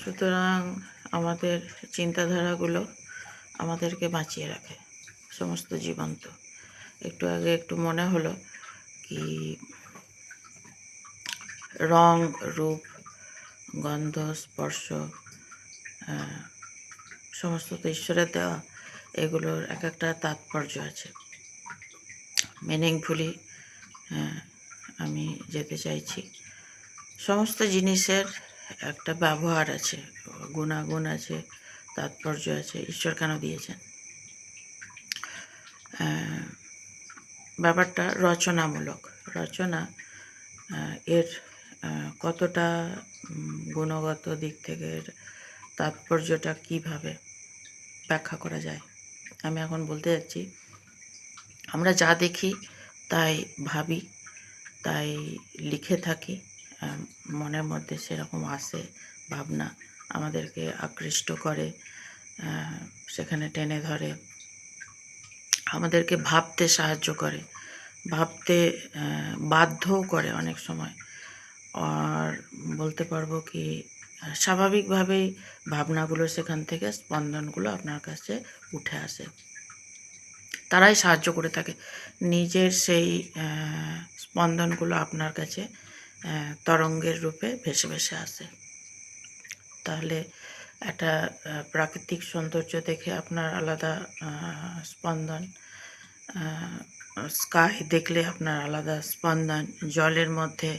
সুতরাং আমাদের চিন্তাধারাগুলো আমাদেরকে বাঁচিয়ে রাখে, সমস্ত জীবন্ত। একটু আগে একটু মনে হলো কি রং, রূপ, গন্ধ, স্পর্শ সমস্ত তো ঈশ্বরের দেওয়া। এগুলোর এক একটা তাৎপর্য আছে। মিনিংফুলি আমি যেতে চাইছি। সমস্ত জিনিসের একটা ব্যবহার আছে, গুণাগুণ আছে, তাৎপর্য আছে। ঈশ্বর কেন দিয়েছেন? ব্যাপারটা রচনামূলক। রচনা এর কতটা গুণগত দিক থেকে এর তাৎপর্যটা কিভাবে ব্যাখ্যা করা যায়। আমি এখন বলতে যাচ্ছি, আমরা যা দেখি তাই ভাবি, তাই লিখে থাকি, মনের মধ্যে সেরকম আসে ভাবনা, আমাদেরকে আকৃষ্ট করে, সেখানে টেনে ধরে, আমাদেরকে ভাবতে সাহায্য করে, ভাবতে বাধ্যও করে অনেক সময়। আর বলতে পারবো কি, স্বাভাবিকভাবেই ভাবনাগুলো সেখান থেকে, স্পন্দনগুলো আপনার কাছে উঠে আসে। তারাই সাহায্য করে থাকে। নিজের সেই স্পন্দনগুলো আপনার কাছে তরঙ্গের রূপে ভেসে ভেসে আসে। তাহলে একটা প্রাকৃতিক সৌন্দর্য দেখে আপনার আলাদা স্পন্দন, স্কাই দেখলে আপনার আলাদা স্পন্দন, জলের মধ্যে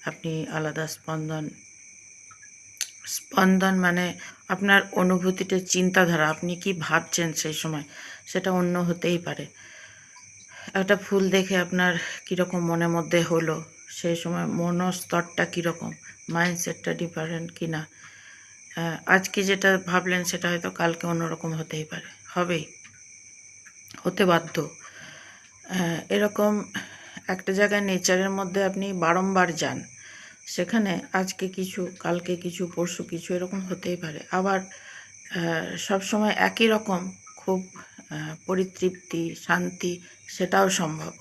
আপনি আলাদা স্পন্দন। স্পন্দন মানে আপনার অনুভূতিটা, চিন্তাধারা, আপনি কি ভাবছেন সেই সময়, সেটা অন্য হতেই পারে। একটা ফুল দেখে আপনার কীরকম মনের মধ্যে হলো, সেই সময় মনস্তরটা কীরকম, মাইন্ডসেটটা ডিফারেন্ট কি না। আজকে যেটা ভাবলেন সেটা হয়তো কালকে অন্যরকম হতেই পারে, হবেই, হতে বাধ্য। এরকম একটা জায়গায় নেচারের মধ্যে আপনি বারংবার যান, সেখানে আজকে কিছু, কালকে কিছু, পরশু কিছু, এরকম হতেই পারে। আবার সবসময় একই রকম খুব পরিতৃপ্তি, শান্তি, সেটাও সম্ভব।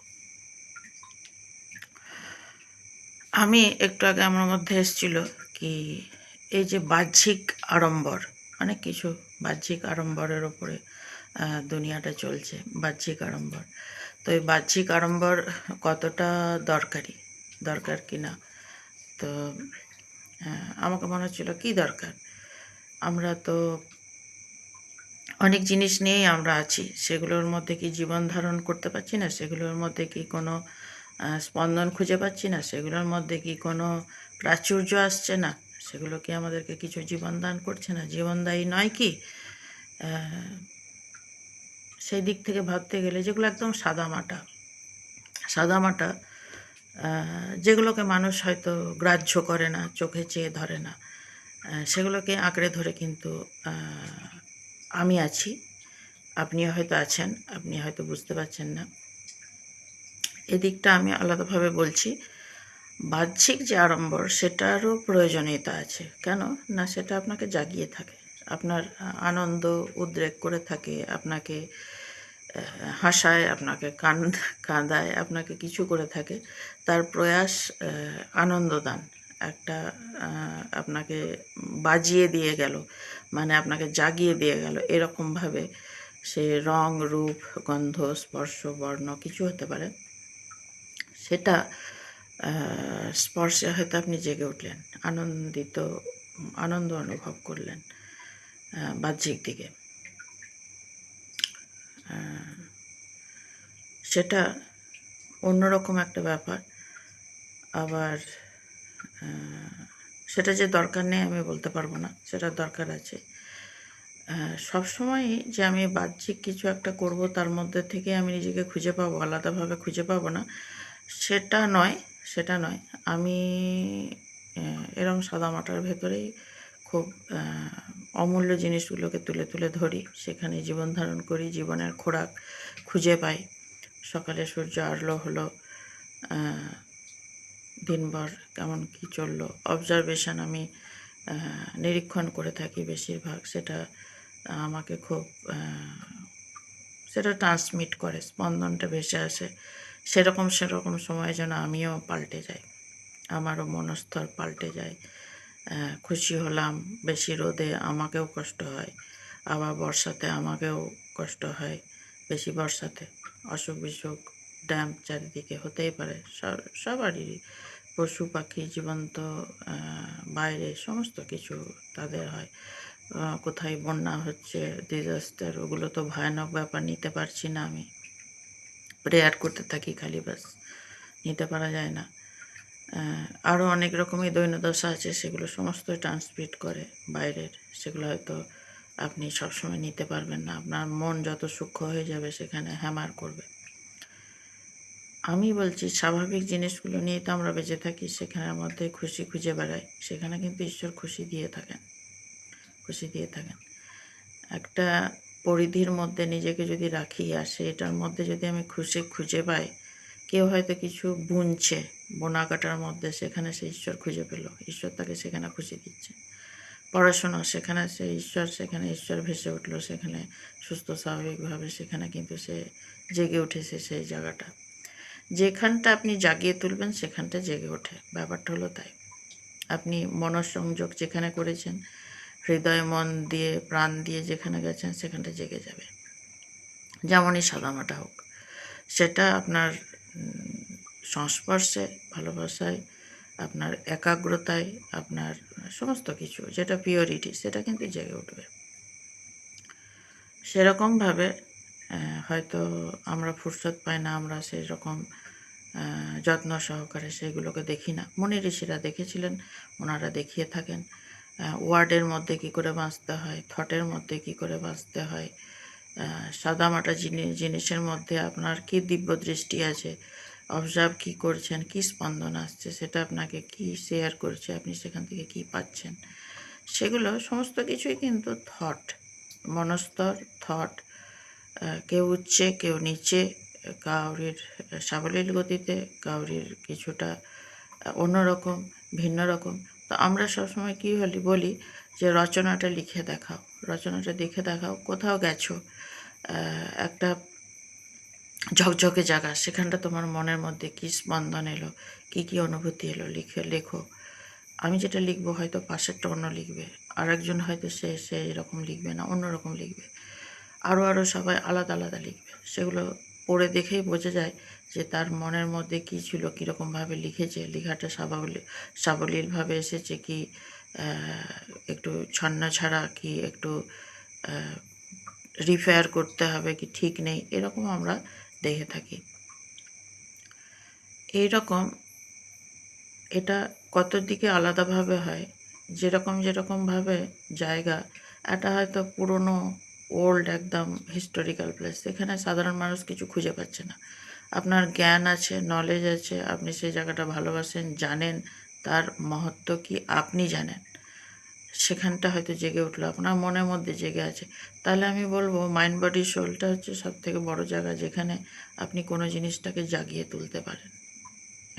আমি একটু আগে আমার মধ্যে এসেছিল কি, এই যে বাহ্যিক আড়ম্বর, অনেক কিছু বাহ্যিক আড়ম্বরের ওপরে দুনিয়াটা চলছে, বাহ্যিক আড়ম্বর। তো এই বাহ্যিক আড়ম্বর কতটা দরকার কি না। তো আমাকে মনে হচ্ছিল কী দরকার, আমরা তো অনেক জিনিস নিয়েই আমরা আছি, সেগুলোর মধ্যে কি জীবন ধারণ করতে পারছি না, সেগুলোর মধ্যে কি কোনো স্পন্দন খুঁজে পাচ্ছি না, সেগুলোর মধ্যে কি কোনো প্রাচুর্য আসছে না, সেগুলো কি আমাদেরকে কিছু জীবন দান করছে না, জীবনদায়ী নয় কি? সেই দিক থেকে ভাবতে গেলে যেগুলো একদম সাদামাটা, যেগুলোকে মানুষ হয়তো গ্রাহ্য করে না, চোখে চেয়ে ধরে না, সেগুলোকে আঁকড়ে ধরে কিন্তু আমি আছি, আপনি হয়তো আছেন, আপনি হয়তো বুঝতে পারছেন না। এদিকটা আমি আলাদাভাবে বলছি। বাহ্যিক যে আড়ম্বর, সেটারও প্রয়োজনীয়তা আছে। কেন না, সেটা আপনাকে জাগিয়ে থাকে, আপনার আনন্দ উদ্রেক করে থাকে, আপনাকে হাসায়, আপনাকে কাঁদায়, আপনাকে কিছু করে থাকে। তার প্রয়াস আনন্দদান, একটা আপনাকে বাজিয়ে দিয়ে গেল, মানে আপনাকে জাগিয়ে দিয়ে গেল, এরকমভাবে সে রং, রূপ, গন্ধ, স্পর্শ, বর্ণ কিছু হতে পারে। সেটা স্পর্শে হয়তো আপনি জেগে উঠলেন, আনন্দ অনুভব করলেন বাহ্যিক দিকে। সেটা অন্যরকম একটা ব্যাপার। আবার সেটা যে দরকার নেই আমি বলতে পারবো না, সেটা দরকার আছে। সবসময়ই যে আমি বাহ্যিক কিছু একটা করব, তার মধ্যে থেকে আমি নিজেকে খুঁজে পাবো, আলাদাভাবে খুঁজে পাবো না, সেটা নয়। আমি এরকম সাদামাটার ভেতরেই খুব অমূল্য জিনিসগুলোকে তুলে তুলে ধরি, সেখানে জীবন ধারণ করি, জীবনের খোরাক খুঁজে পাই। সকালে সূর্য আলো হলো, দিনভর কেমন কি চললো, অবজারভেশন আমি নিরীক্ষণ করে থাকি বেশিরভাগ। সেটা আমাকে খুব সেটা ট্রান্সমিট করে, স্পন্দনটা ভেসে আসে। সেরকম সময় যেন আমিও পাল্টে যাই, আমারও মনস্তর পাল্টে যায়, খুশি হলাম, বেশি রোদে আমাকেও কষ্ট হয়, আবার বর্ষাতে আমাকেও কষ্ট হয়, বেশি বর্ষাতে অসুখ বিসুখ ড্যাম্প চারিদিকে হতেই পারে, সবারই, পশু পাখি জীবন্ত বাইরে সমস্ত কিছু তাদের হয়। কোথায় বন্যা হচ্ছে, ডিজাস্টার, ওগুলো তো ভয়ানক ব্যাপার, নিতে পারছি না আমি, প্রেয়ার করতে থাকি খালি, বাস নিতে পারা যায় না। আরও অনেক রকমই দৈন্যদশা আছে, সেগুলো সমস্তই ট্রান্সমিট করে বাইরের, সেগুলো হয়তো আপনি সবসময় নিতে পারবেন না, আপনার মন যত সূক্ষ্ম হয়ে যাবে সেখানে হ্যামার করবে। আমি বলছি স্বাভাবিক জিনিসগুলো নিয়ে তো আমরা বেঁচে থাকি, সেখানের মধ্যে খুশি খুঁজে বেড়াই, সেখানে কিন্তু ঈশ্বর খুশি দিয়ে থাকেন। একটা পরিধির মধ্যে নিজেকে যদি রাখি, আর সেটার মধ্যে যদি আমি খুশি খুঁজে পাই, কেউ হয়তো কিছু বুনছে, বোনা কাটার মধ্যে সেখানে সে ঈশ্বর খুঁজে পেল, ঈশ্বর তাকে সেখানে খুশি দিচ্ছে। পড়াশোনা, সেখানে সে ঈশ্বর, সেখানে ঈশ্বর ভেসে উঠলো, সেখানে সুস্থ স্বাভাবিকভাবে সেখানে কিন্তু সে জেগে উঠেছে সেই জায়গাটা। যেখানটা আপনি জাগিয়ে তুলবেন সেখানটা জেগে ওঠে, ব্যাপারটা হলো তাই। আপনি মনঃসংযোগ যেখানে করেছেন, হৃদয় মন দিয়ে প্রাণ দিয়ে যেখানে গেছেন, সেখানটা জেগে যাবে। যেমনই সাদামাটা হোক, সেটা আপনার সংস্পর্শে, ভালোবাসায়, আপনার একাগ্রতায়, আপনার সমস্ত কিছু যেটা পিওরিটি, সেটা কিন্তু জেগে উঠবে। সেরকমভাবে হয়তো আমরা ফুরসত পাই না, আমরা সেরকম যত্ন সহকারে সেগুলোকে দেখি না। মুনি ঋষিরা দেখেছিলেন, ওনারা দেখিয়ে থাকেন ওয়ার্ডের মধ্যে কি করে বাঁচতে হয়, থটের মধ্যে কি করে বাঁচতে হয়, সাদামাটা জিনিসের মধ্যে আপনার কি দিব্য দৃষ্টি আছে, অবজার্ভ কি করছেন, কি স্পন্দন আসছে, সেটা আপনাকে কি শেয়ার করছে, আপনি সেখান থেকে কি পাচ্ছেন, সেগুলো সমস্ত কিছুই কিন্তু থট, মনস্তর থট। কেউ উচ্চে, কেউ নিচে, কাউরির সাবলীল গতিতে, কাউরির কিছুটা অন্যরকম, ভিন্ন রকম। তো আমরা সবসময় কী বলি যে রচনাটা লিখে দেখাও, রচনাটা লিখে দেখাও। কোথাও গেছো, একটা ঝকঝকে জায়গা, সেখানটা তোমার মনের মধ্যে কী স্পন্দন এলো, কী অনুভূতি এলো, লেখো। আমি যেটা লিখবো হয়তো পাশেরটা অন্য লিখবে, আরেকজন হয়তো সে এরকম লিখবে না, অন্যরকম লিখবে, আরও সবাই আলাদা আলাদা লিখবে। সেগুলো পড়ে দেখেই বোঝা যায় যে তার মনের মধ্যে কী ছিল, কীরকমভাবে লিখেছে, লেখাটা সাবলীলভাবে এসেছে কি একটু ছন্ন ছাড়া, কি একটু রিফেয়ার করতে হবে, কি ঠিক নেই, এরকম আমরা দেখে থাকি। এইরকম এটা কত দিকে আলাদাভাবে হয়, যেরকমভাবে জায়গা, এটা হয়তো পুরনো ওল্ড একদম হিস্টোরিক্যাল প্লেস, সেখানে সাধারণ মানুষ কিছু খুঁজে পাচ্ছে না। আপনার জ্ঞান আছে, নলেজ আছে, আপনি সেই জায়গাটা ভালোবাসেন, জানেন তার মহত্ব কি আপনি জানেন, সেখানটা হয়তো জেগে উঠলো, আপনার মনের মধ্যে জেগে আছে। তাহলে আমি বলবো মাইন্ড বডি সোলটা হচ্ছে সবথেকে বড় জায়গা, যেখানে আপনি কোনো জিনিসটাকে জাগিয়ে তুলতে পারেন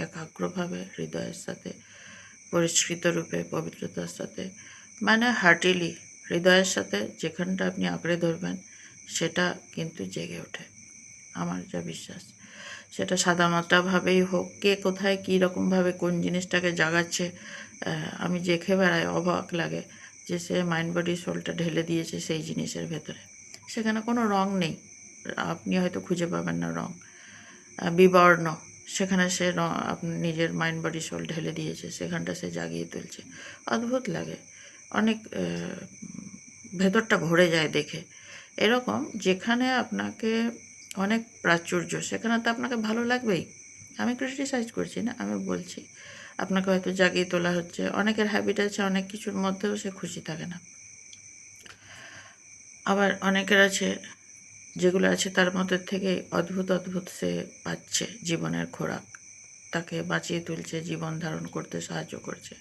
একাগ্রভাবে, হৃদয়ের সাথে, পরিষ্কৃত রূপে, পবিত্রতার সাথে, মানে হার্টিলি হৃদয়ের সাথে যেখানটা আপনি আঁকড়ে ধরবেন সেটা কিন্তু জেগে ওঠে। আমার যা বিশ্বাস, সেটা সাদামাটাভাবেই হোক, কে কোথায় কী রকমভাবে কোন জিনিসটাকে জাগাচ্ছে। আমি দেখে বেড়াই, অবাক লাগে যে সে মাইন্ড বডি সোলটা ঢেলে দিয়েছে সেই জিনিসের ভেতরে, সেখানে কোনো রং নেই, আপনি হয়তো খুঁজে পাবেন না রং, বিবর্ণ, সেখানে সে আপনার নিজের মাইন্ড বডি সোল ঢেলে দিয়েছে, সেখানটা সে জাগিয়ে তুলছে। অদ্ভুত লাগে, অনেক ভেতরটা ভরে যায় দেখে। এরকম যেখানে আপনাকে অনেক প্রাচুর্য, সেখানে তো আপনাকে ভালো লাগবেই। আমি ক্রিটিসাইজ করছি না, আমি বলছি আপনাকে হয়তো জাগিয়ে তোলা হচ্ছে। অনেকের হ্যাবিট আছে অনেক কিছুর মধ্যেও সে খুশি থাকে না, আবার অনেকের আছে যেগুলো আছে তার মধ্যে থেকে অদ্ভুত সে পাচ্ছে জীবনের খোরাক, তাকে বাঁচিয়ে তুলছে, জীবন ধারণ করতে সাহায্য করছে।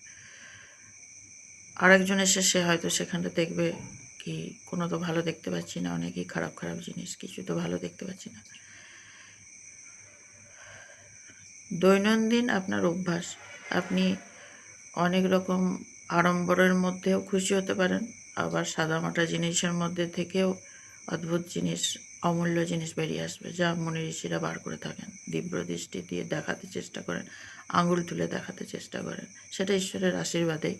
আরেকজন এসে সে হয়তো সেখানটা দেখবে কি কোনো তো ভালো দেখতে পাচ্ছি না, অনেকই খারাপ জিনিস, কিছু তো ভালো দেখতে পাচ্ছি না। দৈনন্দিন আপনার অভ্যাস, আপনি অনেক রকম আড়ম্বরের মধ্যেও খুশি হতে পারেন, আবার সাদামাটা জিনিসের মধ্যে থেকেও অদ্ভুত জিনিস, অমূল্য জিনিস বেরিয়ে আসবে, যা মুনি ঋষিরা বার করে থাকেন, দিব্য দৃষ্টি দিয়ে দেখাতে চেষ্টা করেন, আঙুল তুলে দেখাতে চেষ্টা করেন, সেটা ঈশ্বরের আশীর্বাদেই।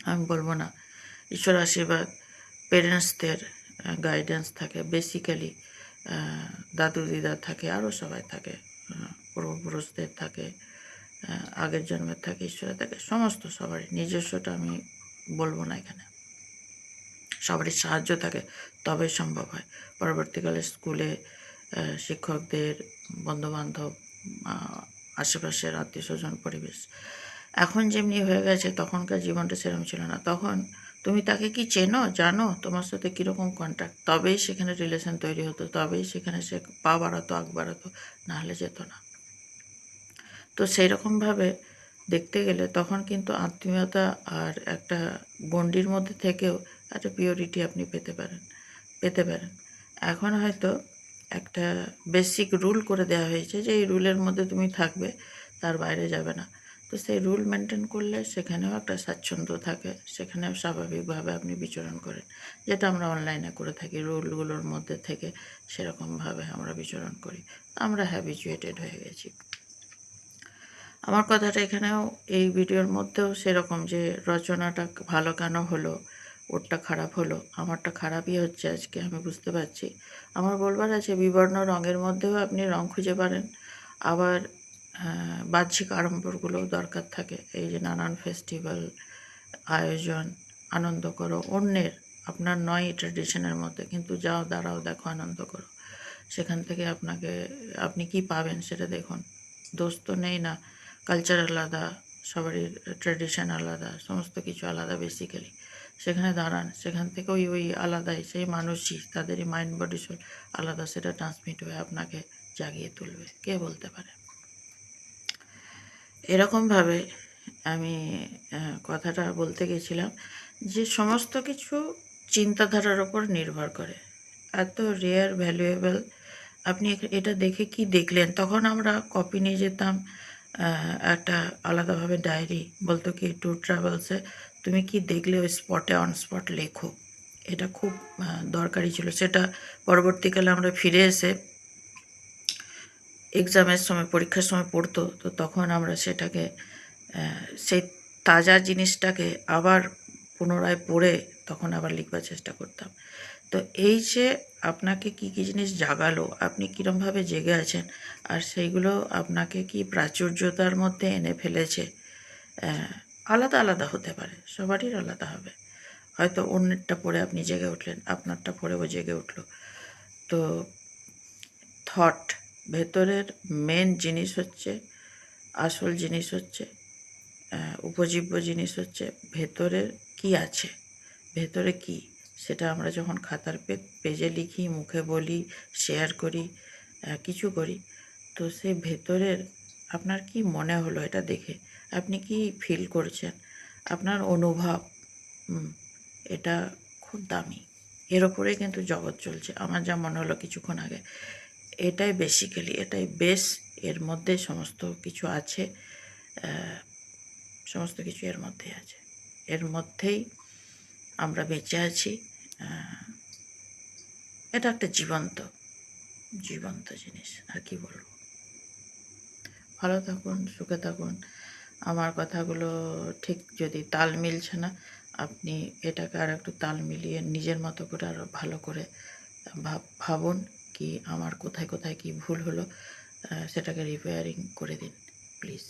আমি বলবো না। ঈশ্বর আশীর্বাদ, পেরেন্টসদের গাইডেন্স থাকে, বেসিক্যালি দাদু দিদা থাকে, আরও সবাই থাকে, পূর্বপুরুষদের থাকে, আগের জন্মের থাকে, ঈশ্বরের থাকে, সমস্ত সবারই নিজস্বটা আমি বলবো না এখানে। সবারই সাহায্য থাকে, তবে সম্ভব হয়। পরবর্তীকালে স্কুলে শিক্ষকদের, বন্ধুবান্ধব, আশেপাশের আত্মীয়স্বজন, পরিবেশ। এখন যেমনি হয়ে গেছে, তখনকার জীবনটা সেরকম ছিল না। তখন তুমি তাকে কি চেনো, জানো, তোমার সাথে কীরকম কন্ট্যাক্ট, তবেই সেখানে রিলেশন তৈরি হতো, তবেই সেখানে সে পা বাড়াতো, আগ বাড়াতো, নাহলে যেত না। তো সেই রকমভাবে দেখতে গেলে তখন কিন্তু আত্মীয়তা আর একটা গণ্ডির মধ্যে থেকেও একটা পিওরিটি আপনি পেতে পারেন। এখন হয়তো একটা বেসিক রুল করে দেওয়া হয়েছে যে এই রুলের মধ্যে তুমি থাকবে, তার বাইরে যাবে না। তো সেই রুল মেনটেন করলে সেখানেও একটা স্বাচ্ছন্দ্য থাকে, সেখানেও স্বাভাবিকভাবে আপনি বিচরণ করেন, যেটা আমরা অনলাইনে করে থাকি। রুলগুলোর মধ্যে থেকে সেরকমভাবে আমরা বিচরণ করি, আমরা হ্যাবিচুয়েটেড হয়ে গেছি। আমার কথাটা এখানেও, এই ভিডিওর মধ্যেও সেরকম, যে রচনাটা ভালো কেন হলো, ওরটা খারাপ হলো, আমারটা খারাপই হচ্ছে আজকে, আমি বুঝতে পারছি। আমার বলবার আছে, বিবর্ণ রঙের মধ্যেও আপনি রং খুঁজে পারেন, আবার বাহ্যিক আড়ম্বরগুলোও দরকার থাকে। এই যে নানান ফেস্টিভ্যাল, আয়োজন, আনন্দ করো অন্যের, আপনার নয় ট্র্যাডিশনের মধ্যে, কিন্তু যাও, দাঁড়াও, দেখো, আনন্দ করো। সেখান থেকে আপনি কি পাবেন সেটা দেখুন। দোষ তো নেই না, কালচার আলাদা, সবারই ট্র্যাডিশন আলাদা, সমস্ত কিছু আলাদা বেসিক্যালি। সেখানে দাঁড়ান, সেখান থেকে ওই আলাদাই, সেই মানুষই, তাদেরই মাইন্ড বডি সোল আলাদা, সেটা ট্রান্সমিট হয়ে আপনাকে জাগিয়ে তুলবে, কে বলতে পারে। এরকমভাবে আমি কথাটা বলতে গেছিলাম যে সমস্ত কিছু চিন্তাধারার ওপর নির্ভর করে। এত রেয়ার, ভ্যালুয়েবল, আপনি এটা দেখে কি দেখলেন। তখন আমরা কপি নিয়ে যেতাম, একটা আলাদাভাবে ডায়েরি, বলতো কি ট্যুর ট্রাভেলসে তুমি কি দেখলে ওই স্পটে, অন স্পট লেখো। এটা খুব দরকারি ছিল। সেটা পরবর্তীকালে আমরা ফিরে এসে এক্সামের সময়, পরীক্ষার সময় পড়তো, তো তখন আমরা সেটাকে, সেই তাজা জিনিসটাকে আবার পুনরায় পড়ে তখন আবার লিখবার চেষ্টা করতাম। তো এই যে আপনাকে কি কি জিনিস জাগালো, আপনি কীরমভাবে জেগে আছেন, আর সেইগুলো আপনাকে কি প্রাচুর্যতার মধ্যে এনে ফেলেছে, আলাদা আলাদা হতে পারে, সবারই আলাদা হবে। হয়তো অন্যেরটা পড়ে আপনি জেগে উঠলেন, আপনারটা পড়েও জেগে উঠলো। তো থট, ভেতরের মেন জিনিস হচ্ছে, আসল জিনিস হচ্ছে, উপজীব্য জিনিস হচ্ছে ভেতরের কি আছে, ভেতরে কি, সেটা আমরা যখন খাতার পেজে লিখি, মুখে বলি, শেয়ার করি, কিছু করি, তো সেই ভেতরের আপনার কি মনে হলো এটা দেখে, আপনি কি ফিল করছেন, আপনার অনুভব, এটা খুব দামি। এর ওপরেই কিন্তু জগৎ চলছে। আমার যা মনে হলো কিছুক্ষণ আগে, এটাই বেসিক্যালি, এটাই বেস, এর মধ্যে সমস্ত কিছু আছে, সমস্ত কিছু এর মধ্যেই আছে, এর মধ্যেই আমরা বেঁচে আছি। এটা একটা জীবন্ত জীবন্ত জিনিস, আর কি বলবো। ভালো থাকুন, সুখে থাকুন। আমার কথাগুলো ঠিক যদি তাল মিলছে না, আপনি এটাকে আর একটু তাল মিলিয়ে নিজের মতো করে আরও ভালো করে ভাবুন কি আমার কোথায় কোথায় কি ভুল হলো, সেটাকে রিপেয়ারিং করে দিন প্লিজ।